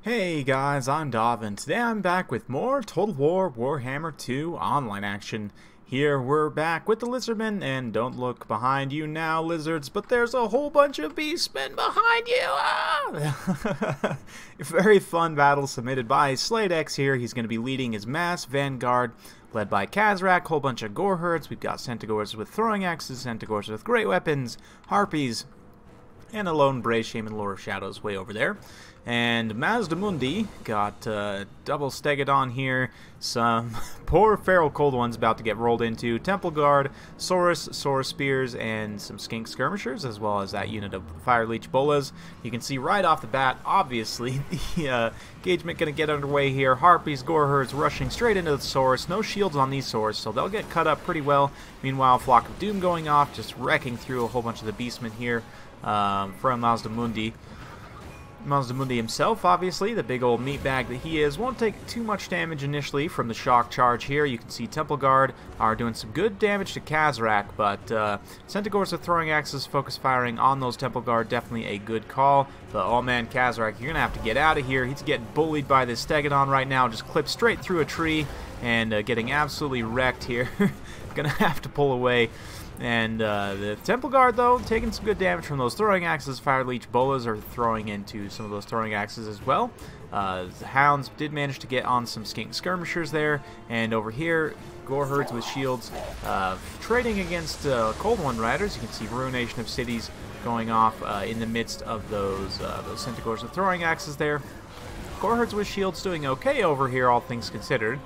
Hey guys, I'm Dov, and today I'm back with more Total War Warhammer 2 online action. Here we're back with the Lizardmen, and don't look behind you now, lizards, but there's a whole bunch of Beastmen behind you! Ah! Very fun battle submitted by Sladex here. He's going to be leading his mass vanguard, led by Kazrak, whole bunch of gore herds. We've got Centaurs with throwing axes, Centaurs with great weapons, harpies, and a lone brave shaman Lord of Shadows way over there. And Mazdamundi got double Stegodon here, some poor feral cold ones about to get rolled into, Temple Guard, Saurus Spears, and some Skink Skirmishers, as well as that unit of Fire Leech Bolas. You can see right off the bat, obviously, the engagement going to get underway here. Harpies, Gore Herds rushing straight into the Saurus. No shields on these Saurus, so they'll get cut up pretty well. Meanwhile, Flock of Doom going off, just wrecking through a whole bunch of the Beastmen here from Mazdamundi. Mazdamundi himself, obviously, the big old meatbag that he is, won't take too much damage initially from the shock charge here. You can see Temple Guard are doing some good damage to Kazrak, but Centaurs with throwing axes, focus firing on those Temple Guard, definitely a good call. But oh man, Kazrak, you're going to have to get out of here. He's getting bullied by this Stegodon right now, just clipped straight through a tree and getting absolutely wrecked here. Going to have to pull away. And the Temple Guard, though, taking some good damage from those throwing axes. Fire Leech Bolas are throwing into some of those throwing axes as well. The Hounds did manage to get on some Skink Skirmishers there. And over here, Gore Herds with shields trading against Cold One Riders. You can see Ruination of Cities going off in the midst of those Centaurs with throwing axes there. Gore Herds with shields doing okay over here, all things considered.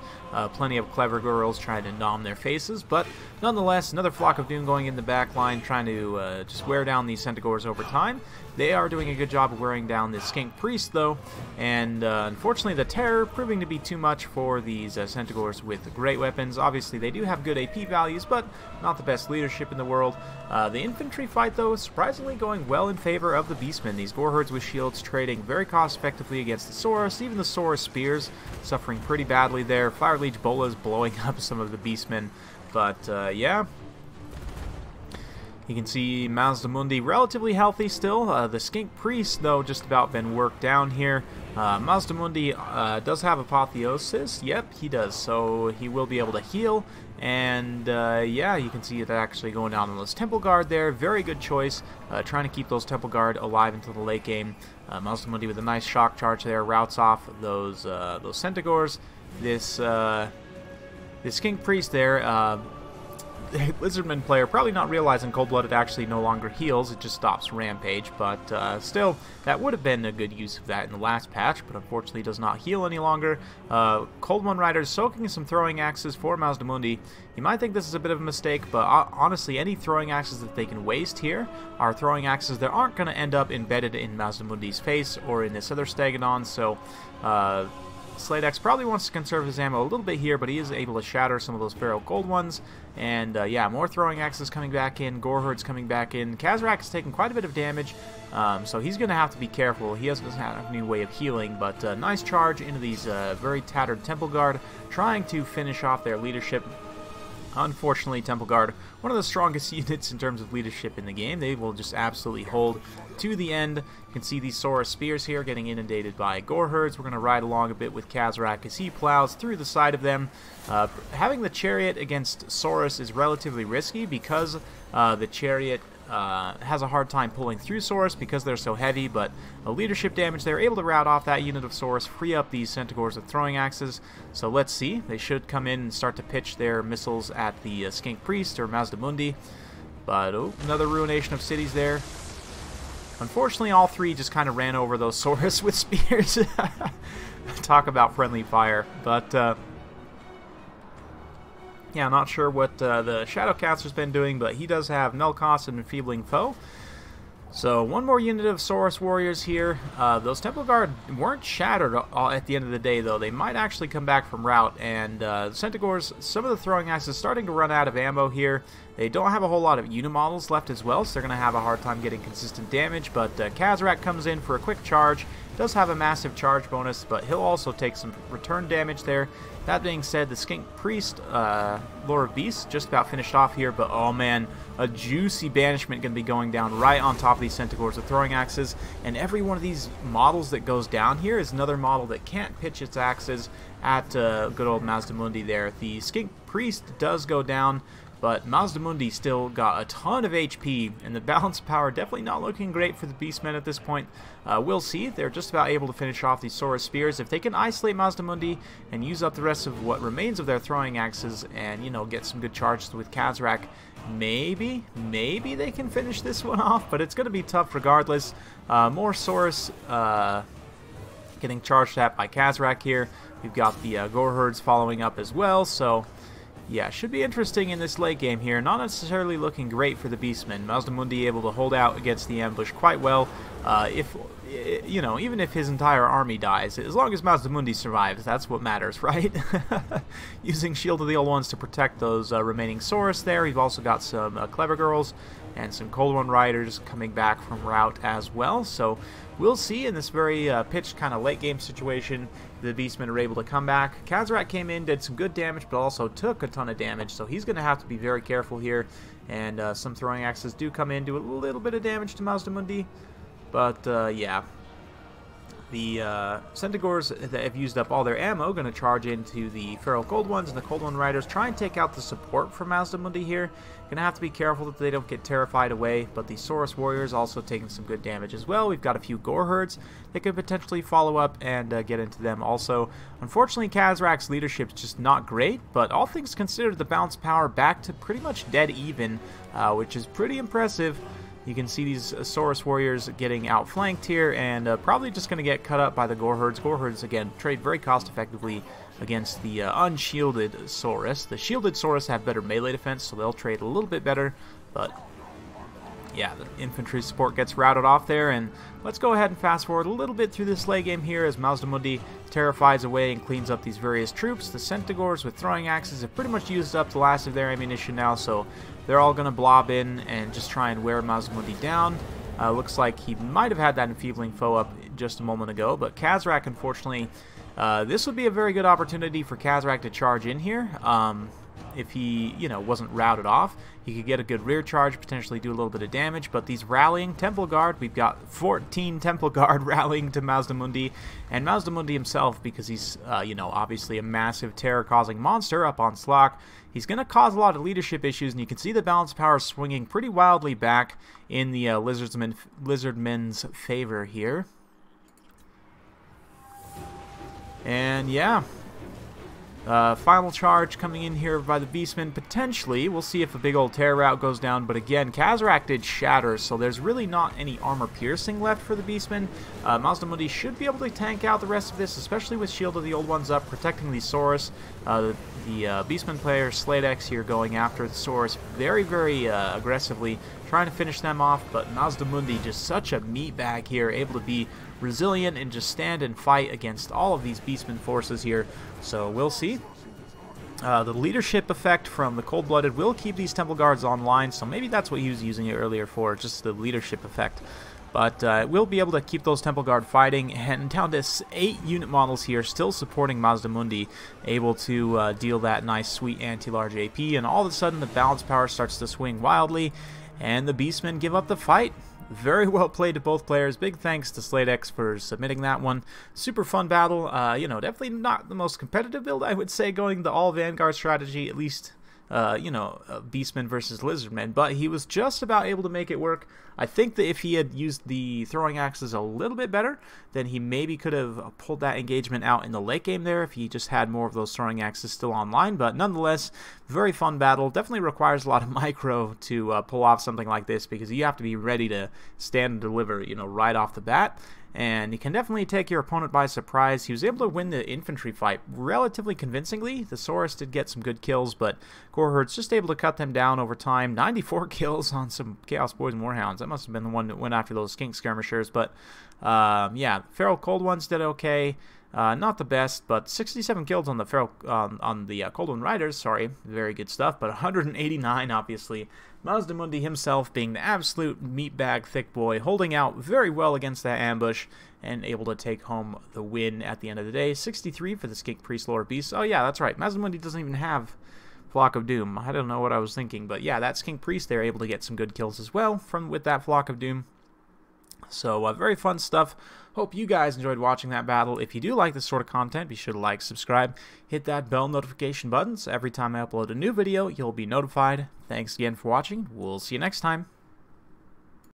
Plenty of clever girls trying to nom their faces, but nonetheless, another Flock of Doom going in the back line, trying to just wear down these Centaurs over time. They are doing a good job of wearing down this Skink Priest, though, and unfortunately the Terror proving to be too much for these Centaurs with great weapons. Obviously, they do have good AP values, but not the best leadership in the world. The infantry fight, though, is surprisingly going well in favor of the Beastmen. These Gore Herds with shields trading very cost-effectively against the Saurus. Even the Saurus Spears suffering pretty badly there. Fire Leech Bolas blowing up some of the Beastmen, but yeah. You can see Mazdamundi relatively healthy still. The Skink Priest, though, just about been worked down here. Mazdamundi does have Apotheosis. Yep, he does. So he will be able to heal. And yeah, you can see it actually going down on those Temple Guard there. Very good choice. Trying to keep those Temple Guard alive until the late game. Mazdamundi with a nice shock charge there. Routes off those Centaurs. This Skink Priest there. Lizardman player probably not realizing Cold-Blooded actually no longer heals, it just stops Rampage, but still, that would have been a good use of that in the last patch, but unfortunately does not heal any longer. Cold One Rider soaking some throwing axes for Mazdamundi. You might think this is a bit of a mistake, but honestly, any throwing axes that they can waste here are throwing axes that aren't going to end up embedded in Mazdamundi's face or in this other Stegodon, so Sladex probably wants to conserve his ammo a little bit here, but he is able to shatter some of those feral gold ones. And yeah, more throwing axes coming back in, Gore Herds coming back in. Kazrak is taking quite a bit of damage, so he's going to have to be careful. He doesn't have a new way of healing, but nice charge into these very tattered Temple Guard, trying to finish off their leadership. Unfortunately, Temple Guard, one of the strongest units in terms of leadership in the game. They will just absolutely hold to the end. You can see these Saurus Spears here getting inundated by Gore Herds. We're going to ride along a bit with Kazrak as he plows through the side of them. Having the Chariot against Saurus is relatively risky because the Chariot has a hard time pulling through Saurus because they're so heavy, but leadership damage, they're able to rout off that unit of Saurus, free up these Centaurs with throwing axes. So let's see. They should come in and start to pitch their missiles at the Skink Priest or Mazdamundi. But oh, another Ruination of Cities there. Unfortunately, all three just kind of ran over those Saurus with spears. Talk about friendly fire. But yeah, I'm not sure what the Shadowcaster's been doing, but he does have Null Cost and Enfeebling Foe. So one more unit of Saurus Warriors here. Those Temple Guard weren't shattered at the end of the day, though. They might actually come back from rout, and Centaurs, some of the throwing axes starting to run out of ammo here. They don't have a whole lot of unimodels left as well, so they're going to have a hard time getting consistent damage, but Kazrak comes in for a quick charge, does have a massive charge bonus, but he'll also take some return damage there. That being said, the Skink Priest, Lore of Beasts, just about finished off here, but oh man, a juicy banishment going to be going down right on top of these Centaurs with throwing axes, and every one of these models that goes down here is another model that can't pitch its axes at good old Mazdamundi there. The Skink Priest does go down, but Mazdamundi still got a ton of HP, and the balance power definitely not looking great for the Beastmen at this point. We'll see. They're just about able to finish off these Saurus Spears. If they can isolate Mazdamundi and use up the rest of what remains of their throwing axes and, you know, get some good charges with Khazrak, maybe they can finish this one off, but it's going to be tough regardless. More Saurus getting charged at by Khazrak here. We've got the Gorherds following up as well, so yeah, should be interesting in this late game here. Not necessarily looking great for the Beastmen. Mazdamundi able to hold out against the ambush quite well. If you know, even if his entire army dies, as long as Mazdamundi survives, that's what matters, right? Using Shield of the Old Ones to protect those remaining Saurus there. We've also got some Clever Girls and some Cold One Riders coming back from route as well. So we'll see in this very pitched kind of late game situation. The Beastmen are able to come back. Khazrak came in, did some good damage, but also took a ton of damage, so he's going to have to be very careful here. And some throwing axes do come in, do a little bit of damage to Mazdamundi. But yeah, the Centaurs that have used up all their ammo going to charge into the Feral Cold Ones and the Cold One Riders. Try and take out the support from Mazdamundi here. Going to have to be careful that they don't get terrified away, but the Saurus Warriors also taking some good damage as well. We've got a few Gorherds that could potentially follow up and get into them also. Unfortunately, Khazrak's leadership's just not great, but all things considered, the bounce power back to pretty much dead even, which is pretty impressive. You can see these Saurus Warriors getting outflanked here, and probably just going to get cut up by the Gorherds. Gorherds, again, trade very cost-effectively against the unshielded Saurus. The shielded Saurus have better melee defense, so they'll trade a little bit better, but yeah, the infantry support gets routed off there, and let's go ahead and fast forward a little bit through this late game here as Mazdamundi terrifies away and cleans up these various troops. The Centaurs with throwing axes have pretty much used up the last of their ammunition now, so they're all going to blob in and just try and wear Mazdamundi down. Looks like he might have had that enfeebling foe up just a moment ago, but Khazrak, unfortunately, this would be a very good opportunity for Khazrak to charge in here. If he, you know, wasn't routed off, he could get a good rear charge, potentially do a little bit of damage. But these rallying Temple Guard, we've got 14 Temple Guard rallying to Mazdamundi, and Mazdamundi himself, because he's, you know, obviously a massive terror-causing monster up on Slock, he's going to cause a lot of leadership issues, and you can see the balance power swinging pretty wildly back in the Lizardmen's favor here. And yeah, final charge coming in here by the Beastmen, potentially. We'll see if a big old terror route goes down, but again, Khazrak did shatter, so there's really not any armor piercing left for the Beastmen. Mazdamundi should be able to tank out the rest of this, especially with Shield of the Old Ones up, protecting these Saurus. The Beastmen player, Sladex here, going after the Saurus very aggressively, trying to finish them off, but Mazdamundi just such a meatbag here, able to be resilient and just stand and fight against all of these Beastmen forces here. So we'll see. The leadership effect from the Cold-Blooded will keep these Temple Guards online, so maybe that's what he was using it earlier for, just the leadership effect. But we'll be able to keep those Temple Guard fighting, and down to 8 unit models here, still supporting Mazdamundi, able to deal that nice, sweet anti-large AP, and all of a sudden the balance power starts to swing wildly, and the Beastmen give up the fight. Very well played to both players. Big thanks to Sladex for submitting that one. Super fun battle. You know, definitely not the most competitive build, I would say, going the all Vanguard strategy, at least, you know, Beastmen versus Lizardmen, but he was just about able to make it work. I think that if he had used the throwing axes a little bit better, then he maybe could have pulled that engagement out in the late game there if he just had more of those throwing axes still online. But nonetheless, very fun battle. Definitely requires a lot of micro to pull off something like this, because you have to be ready to stand and deliver, you know, right off the bat. And you can definitely take your opponent by surprise. He was able to win the infantry fight relatively convincingly. The Saurus did get some good kills, but Gorherd's just able to cut them down over time. 94 kills on some Chaos Boys and Warhounds. That must have been the one that went after those Skink Skirmishers. But yeah, Feral Cold Ones did okay. Not the best, but 67 kills on the Coldwind Riders, sorry, very good stuff, but 189, obviously. Mazdamundi himself being the absolute meatbag thick boy, holding out very well against that ambush, and able to take home the win at the end of the day. 63 for the Skink Priest Lord Beast. Oh yeah, that's right, Mazdamundi doesn't even have Flock of Doom. I don't know what I was thinking, but yeah, that Skink Priest, they're able to get some good kills as well with that Flock of Doom. So, very fun stuff. Hope you guys enjoyed watching that battle. If you do like this sort of content, be sure to like, subscribe, hit that bell notification button so every time I upload a new video, you'll be notified. Thanks again for watching. We'll see you next time.